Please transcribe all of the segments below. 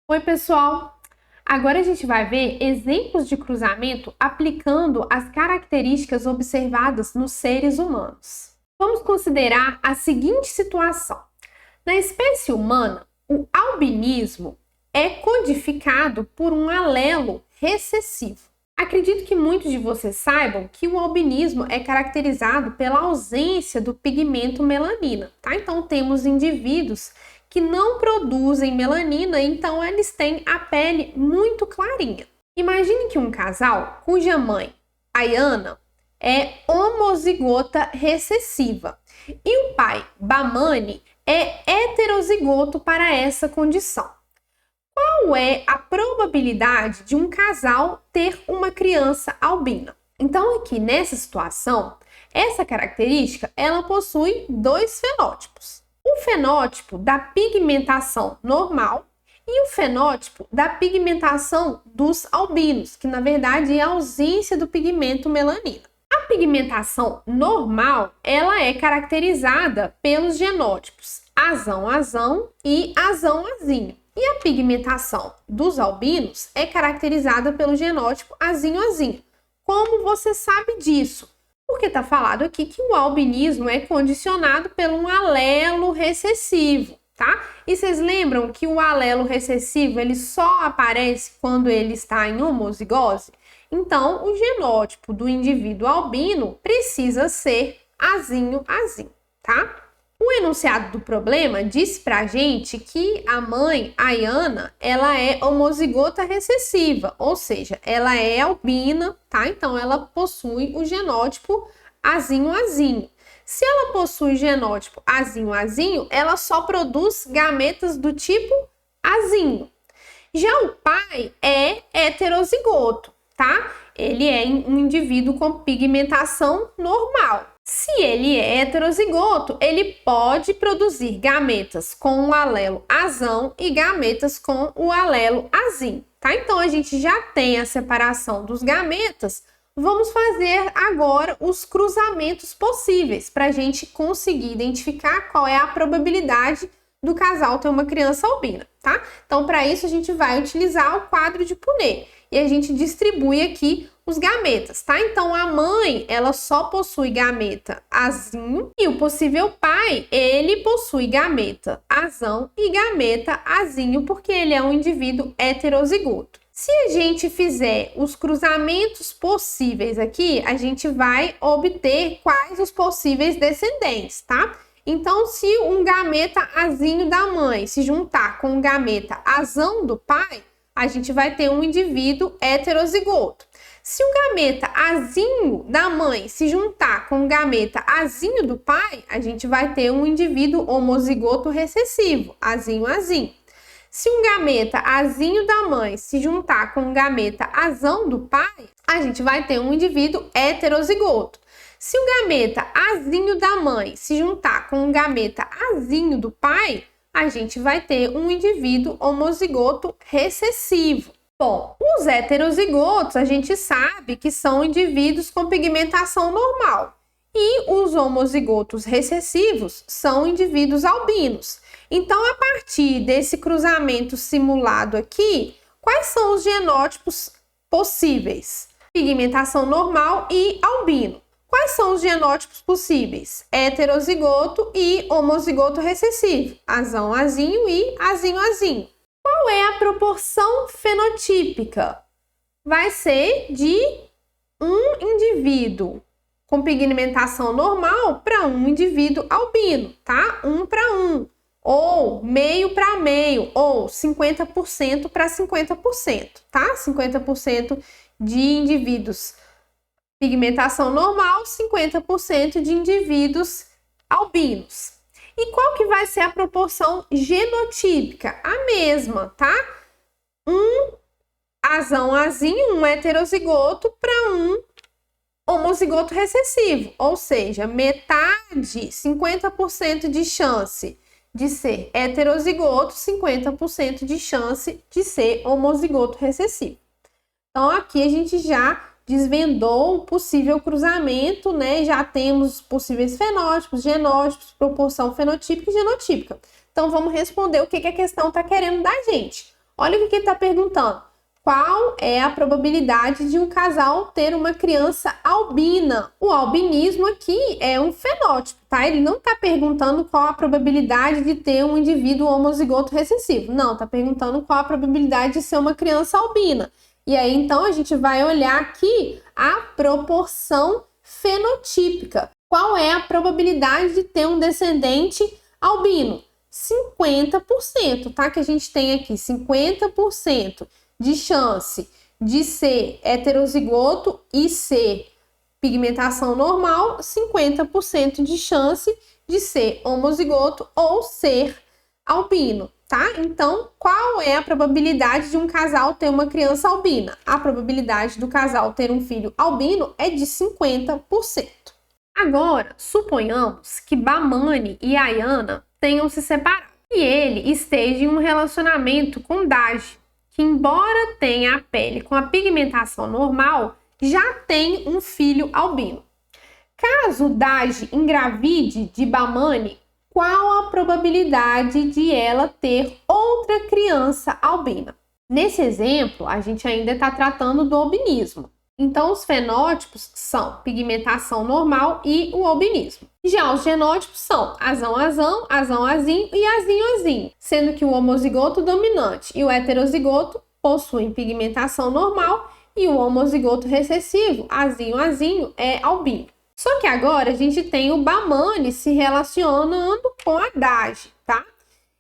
Oi, pessoal! Agora a gente vai ver exemplos de cruzamento aplicando as características observadas nos seres humanos. Vamos considerar a seguinte situação. Na espécie humana, o albinismo é codificado por um alelo recessivo. Acredito que muitos de vocês saibam que o albinismo é caracterizado pela ausência do pigmento melanina, tá? Então temos indivíduos que não produzem melanina, então eles têm a pele muito clarinha. Imagine que um casal cuja mãe, Ayana, é homozigota recessiva e o pai, Bamani, é heterozigoto para essa condição. Qual é a probabilidade de um casal ter uma criança albina? Então, aqui nessa situação, essa característica ela possui dois fenótipos. O fenótipo da pigmentação normal e o fenótipo da pigmentação dos albinos, que na verdade é a ausência do pigmento melanina. A pigmentação normal, ela é caracterizada pelos genótipos azão-azão e azão-azinho. E a pigmentação dos albinos é caracterizada pelo genótipo azinho-azinho. Como você sabe disso? Porque está falado aqui que o albinismo é condicionado por um alelo recessivo, tá? E vocês lembram que o alelo recessivo ele só aparece quando ele está em homozigose? Então, o genótipo do indivíduo albino precisa ser azinho-azinho, tá? O enunciado do problema diz pra gente que a mãe, Ayana, ela é homozigota recessiva, ou seja, ela é albina, tá? Então, ela possui o genótipo azinho-azinho. Se ela possui genótipo azinho-azinho, ela só produz gametas do tipo azinho. Já o pai é heterozigoto, tá? Ele é um indivíduo com pigmentação normal. Se ele é heterozigoto, ele pode produzir gametas com o alelo azão e gametas com o alelo azinho, tá? Então, a gente já tem a separação dos gametas. Vamos fazer agora os cruzamentos possíveis para a gente conseguir identificar qual é a probabilidade do casal ter uma criança albina, tá? Então, para isso, a gente vai utilizar o quadro de Punnett e a gente distribui aqui os gametas, tá? Então, a mãe, ela só possui gameta azinho e o possível pai, ele possui gameta azão e gameta azinho porque ele é um indivíduo heterozigoto. Se a gente fizer os cruzamentos possíveis aqui, a gente vai obter quais os possíveis descendentes, tá? Então, se um gameta azinho da mãe se juntar com um gameta azão do pai, a gente vai ter um indivíduo heterozigoto. Se o gameta azinho da mãe se juntar com o gameta azinho do pai, a gente vai ter um indivíduo homozigoto recessivo, azinho-azinho. Se um gameta azinho da mãe se juntar com um gameta azão do pai, a gente vai ter um indivíduo heterozigoto. Se o gameta azinho da mãe se juntar com um gameta azinho do pai, a gente vai ter um indivíduo homozigoto recessivo. Bom, os heterozigotos a gente sabe que são indivíduos com pigmentação normal e os homozigotos recessivos são indivíduos albinos. Então, a partir desse cruzamento simulado aqui, quais são os genótipos possíveis? Pigmentação normal e albino. Quais são os genótipos possíveis? Heterozigoto e homozigoto recessivo, azão-azinho e azinho-azinho. Qual é a proporção fenotípica? Vai ser de um indivíduo com pigmentação normal para um indivíduo albino, tá? 1 para 1, ou meio para meio, ou 50% para 50%, tá? 50% de indivíduos pigmentação normal, 50% de indivíduos albinos. E qual que vai ser a proporção genotípica? A mesma, tá? Um azão-azinho, um heterozigoto para um homozigoto recessivo, ou seja, metade, 50% de chance de ser heterozigoto, 50% de chance de ser homozigoto recessivo. Então, aqui a gente já desvendou o possível cruzamento, né? Já temos possíveis fenótipos, genótipos, proporção fenotípica e genotípica. Então, vamos responder o que a questão está querendo da gente. Olha o que ele está perguntando. Qual é a probabilidade de um casal ter uma criança albina? O albinismo aqui é um fenótipo, tá? Ele não está perguntando qual a probabilidade de ter um indivíduo homozigoto recessivo. Não, está perguntando qual a probabilidade de ser uma criança albina. E aí, então, a gente vai olhar aqui a proporção fenotípica. Qual é a probabilidade de ter um descendente albino? 50%, tá? Que a gente tem aqui 50% de chance de ser heterozigoto e ser pigmentação normal, 50% de chance de ser homozigoto ou ser albino, tá? Então, qual é a probabilidade de um casal ter uma criança albina? A probabilidade do casal ter um filho albino é de 50%. Agora, suponhamos que Bamani e Ayana tenham se separado e ele esteja em um relacionamento com Daj, que embora tenha a pele com a pigmentação normal, já tem um filho albino. Caso Daj engravide de Bamani, qual a probabilidade de ela ter outra criança albina? Nesse exemplo, a gente ainda está tratando do albinismo. Então, os fenótipos são pigmentação normal e o albinismo. Já os genótipos são azão-azão, azão-azinho e azinho-azinho, sendo que o homozigoto dominante e o heterozigoto possuem pigmentação normal e o homozigoto recessivo, azinho-azinho, é albino. Só que agora a gente tem o Bamani se relacionando com a Daj, tá?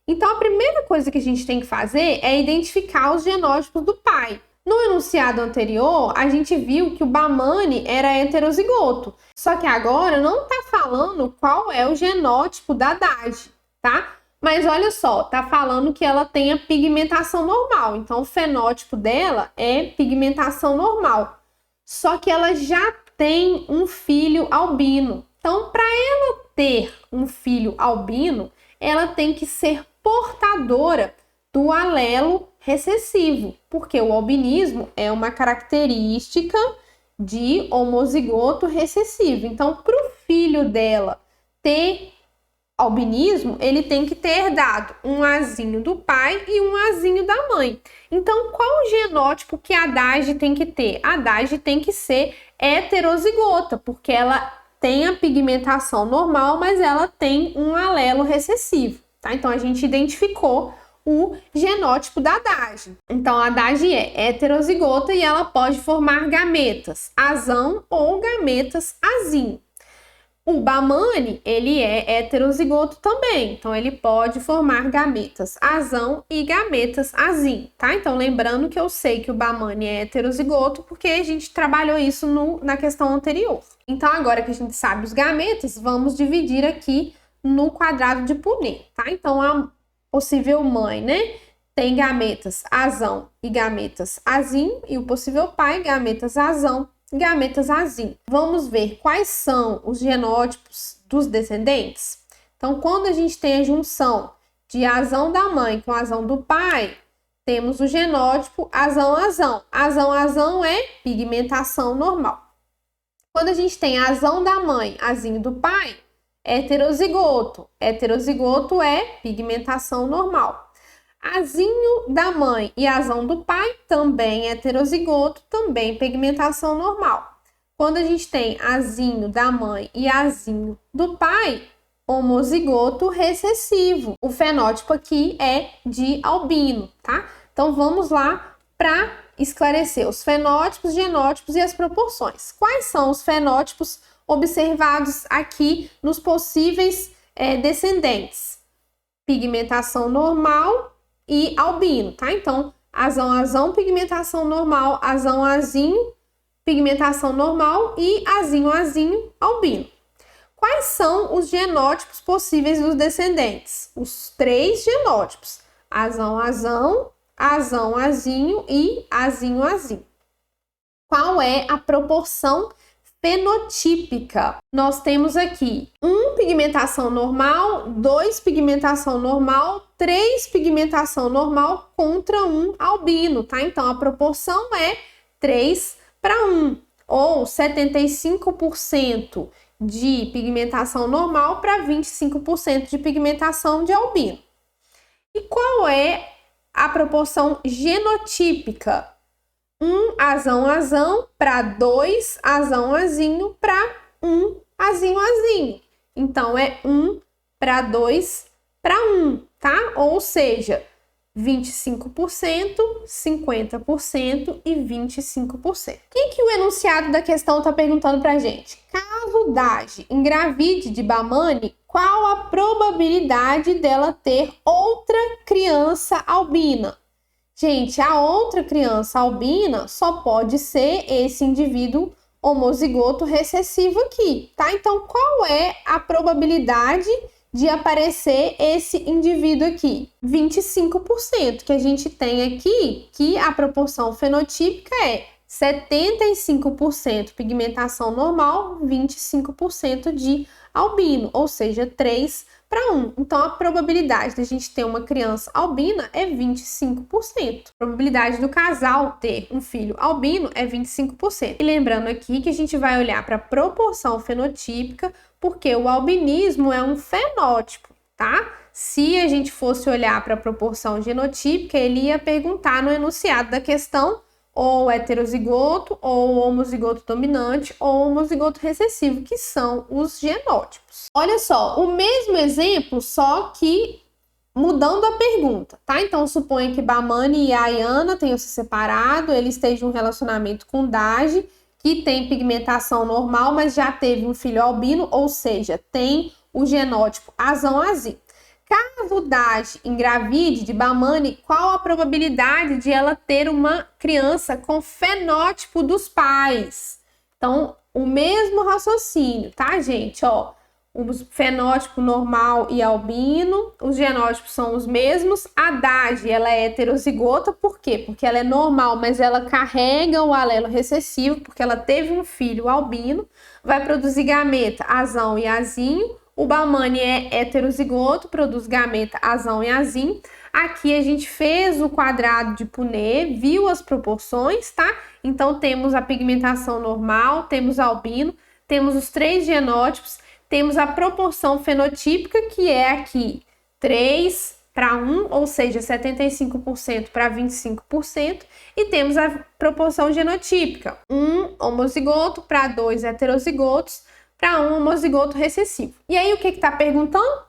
Então, a primeira coisa que a gente tem que fazer é identificar os genótipos do pai. No enunciado anterior, a gente viu que o Bamani era heterozigoto, só que agora não está falando qual é o genótipo da Daj, tá? Mas olha só, tá falando que ela tem a pigmentação normal, então o fenótipo dela é pigmentação normal, só que ela já tem um filho albino. Então, para ela ter um filho albino, ela tem que ser portadora do alelo recessivo, porque o albinismo é uma característica de homozigoto recessivo. Então, para o filho dela ter albinismo, ele tem que ter herdado um azinho do pai e um azinho da mãe. Então, qual o genótipo que a Daj tem que ter? A Daj tem que ser heterozigota, porque ela tem a pigmentação normal, mas ela tem um alelo recessivo, tá? Então, a gente identificou o genótipo da Daj. Então, a Daj é heterozigota e ela pode formar gametas azão ou gametas azinho. O Bamani, ele é heterozigoto também, então ele pode formar gametas azão e gametas azinho, tá? Então, lembrando que eu sei que o Bamani é heterozigoto porque a gente trabalhou isso na questão anterior. Então, agora que a gente sabe os gametas, vamos dividir aqui no quadrado de Punnett, tá? Então, a possível mãe, né, tem gametas azão e gametas azinho, e o possível pai, gametas azão e gametas azinho. Vamos ver quais são os genótipos dos descendentes? Então, quando a gente tem a junção de azão da mãe com azão do pai, temos o genótipo azão-azão. Azão-azão é pigmentação normal. Quando a gente tem azão da mãe, azinho do pai, heterozigoto. Heterozigoto é pigmentação normal. Azinho da mãe e azão do pai, também heterozigoto, também pigmentação normal. Quando a gente tem azinho da mãe e azinho do pai, homozigoto recessivo. O fenótipo aqui é de albino, tá? Então, vamos lá para esclarecer os fenótipos, genótipos e as proporções. Quais são os fenótipos observados aqui nos possíveis descendentes? Pigmentação normal e albino, tá? Então, azão-azão, pigmentação normal, azão-azinho, pigmentação normal e azinho-azinho, albino. Quais são os genótipos possíveis dos descendentes? Os 3 genótipos: azão-azão, azão-azinho e azinho-azinho. Qual é a proporção fenotípica? Nós temos aqui 1 pigmentação normal, 2 pigmentação normal, 3 pigmentação normal contra 1 albino, tá? Então, a proporção é 3:1, ou 75% de pigmentação normal para 25% de pigmentação de albino. E qual é a proporção genotípica. 1 azão para 2 azão para 1 azinho. Então, é 1 para 2 para 1, tá? Ou seja, 25%, 50% e 25%. O que o enunciado da questão está perguntando para a gente? Caso Dage engravide de Bamani, qual a probabilidade dela ter outra criança albina? Gente, a outra criança albina só pode ser esse indivíduo homozigoto recessivo aqui, tá? Então, qual é a probabilidade de aparecer esse indivíduo aqui? 25%, que a gente tem aqui, que a proporção fenotípica é 75% pigmentação normal, 25% de albino, ou seja, 3 para 1. Então, a probabilidade da gente ter uma criança albina é 25%. A probabilidade do casal ter um filho albino é 25%. E lembrando aqui que a gente vai olhar para a proporção fenotípica, porque o albinismo é um fenótipo, tá? Se a gente fosse olhar para a proporção genotípica, ele ia perguntar no enunciado da questão ou heterozigoto, ou homozigoto dominante, ou homozigoto recessivo, que são os genótipos. Olha só, o mesmo exemplo, só que mudando a pergunta, tá? Então, suponha que Bamani e Ayana tenham se separado, eles estejam em um relacionamento com Dage, que tem pigmentação normal, mas já teve um filho albino, ou seja, tem o genótipo azão-azim. Caso Dage engravide de Bamani, qual a probabilidade de ela ter uma criança com fenótipo dos pais? Então, o mesmo raciocínio, tá, gente? Ó, o fenótipo normal e albino, os genótipos são os mesmos. A Dage, ela é heterozigota, por quê? Porque ela é normal, mas ela carrega o alelo recessivo, porque ela teve um filho albino, vai produzir gameta azão e azinho. O Bamani é heterozigoto, produz gameta azão e azinho. Aqui a gente fez o quadrado de Punnett, viu as proporções, tá? Então, temos a pigmentação normal, temos albino, temos os 3 genótipos, temos a proporção fenotípica, que é aqui 3 para 1, ou seja, 75% para 25%, e temos a proporção genotípica, 1 homozigoto para 2 heterozigotos, para um homozigoto recessivo. E aí, o que está perguntando?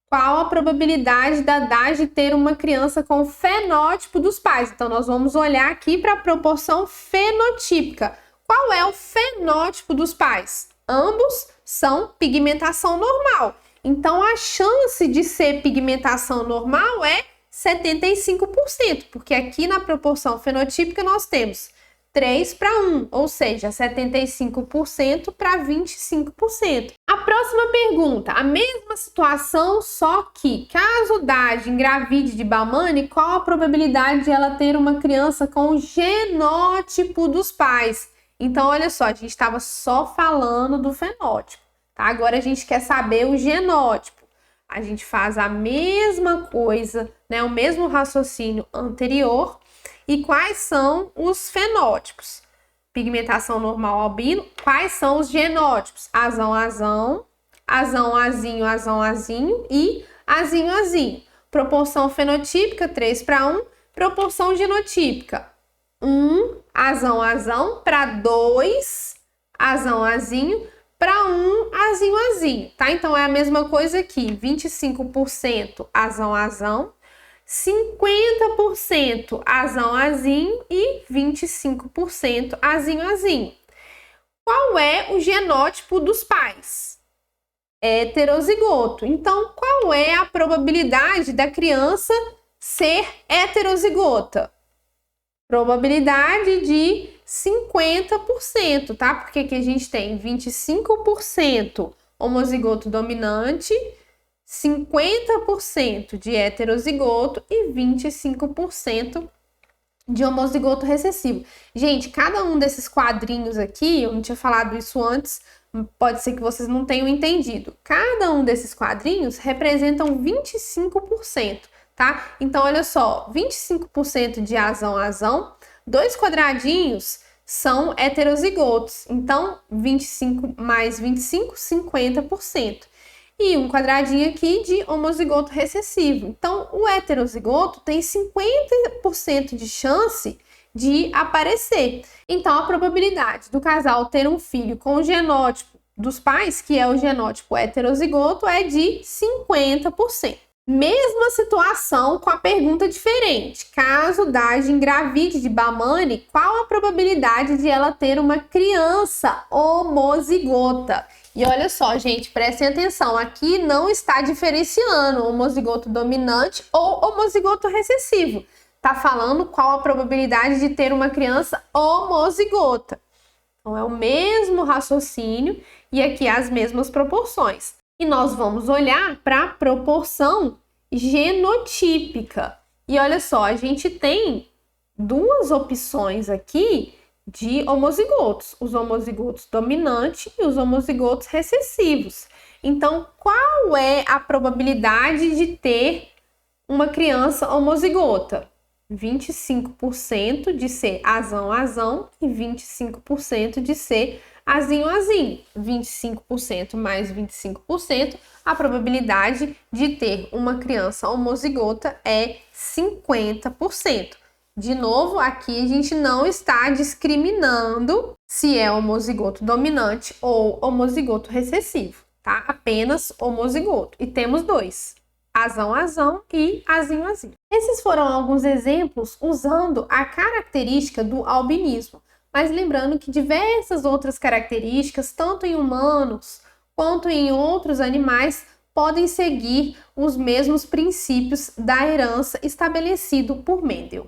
Qual a probabilidade da Dage ter uma criança com fenótipo dos pais? Então, nós vamos olhar aqui para a proporção fenotípica. Qual é o fenótipo dos pais? Ambos são pigmentação normal. Então, a chance de ser pigmentação normal é 75%, porque aqui na proporção fenotípica nós temos 3 para 1, ou seja, 75% para 25%. A próxima pergunta, a mesma situação, só que caso Dage engravide de Bamani, qual a probabilidade de ela ter uma criança com o genótipo dos pais? Então, olha só, a gente estava só falando do fenótipo, tá? Agora a gente quer saber o genótipo. A gente faz a mesma coisa, né? O mesmo raciocínio anterior. E quais são os fenótipos? Pigmentação normal albino. Quais são os genótipos? Azão-azão, azão-azinho e azinho-azinho. Proporção fenotípica, 3 para 1. Proporção genotípica, 1 azão-azão para 2 azão-azinho para 1 azinho-azinho, tá? Então, é a mesma coisa aqui, 25% azão-azão, 50% azão-azinho e 25% azinho-azinho. Qual é o genótipo dos pais? Heterozigoto. Então, qual é a probabilidade da criança ser heterozigota? Probabilidade de 50%, tá? Porque aqui a gente tem 25% homozigoto dominante, 50% de heterozigoto e 25% de homozigoto recessivo. Gente, cada um desses quadrinhos aqui, eu não tinha falado isso antes, pode ser que vocês não tenham entendido. Cada um desses quadrinhos representam 25%, tá? Então, olha só, 25% de azão-azão, 2 quadradinhos são heterozigotos. Então, 25 mais 25, 50%. e um quadradinho aqui de homozigoto recessivo. Então, o heterozigoto tem 50% de chance de aparecer. Então, a probabilidade do casal ter um filho com o genótipo dos pais, que é o genótipo heterozigoto, é de 50%. Mesma situação com a pergunta diferente. Caso Daji engravide de Bahmani, qual a probabilidade de ela ter uma criança homozigota? E olha só, gente, prestem atenção, aqui não está diferenciando homozigoto dominante ou homozigoto recessivo. Está falando qual a probabilidade de ter uma criança homozigota. Então, é o mesmo raciocínio e aqui as mesmas proporções. E nós vamos olhar para a proporção genotípica. E olha só, a gente tem duas opções aqui de homozigotos, os homozigotos dominantes e os homozigotos recessivos. Então, qual é a probabilidade de ter uma criança homozigota? 25% de ser azão e 25% de ser azinho. 25% mais 25%, a probabilidade de ter uma criança homozigota é 50%. De novo, aqui a gente não está discriminando se é homozigoto dominante ou homozigoto recessivo, tá? Apenas homozigoto. E temos dois, azão e azinho. Esses foram alguns exemplos usando a característica do albinismo, mas lembrando que diversas outras características, tanto em humanos quanto em outros animais, podem seguir os mesmos princípios da herança estabelecido por Mendel.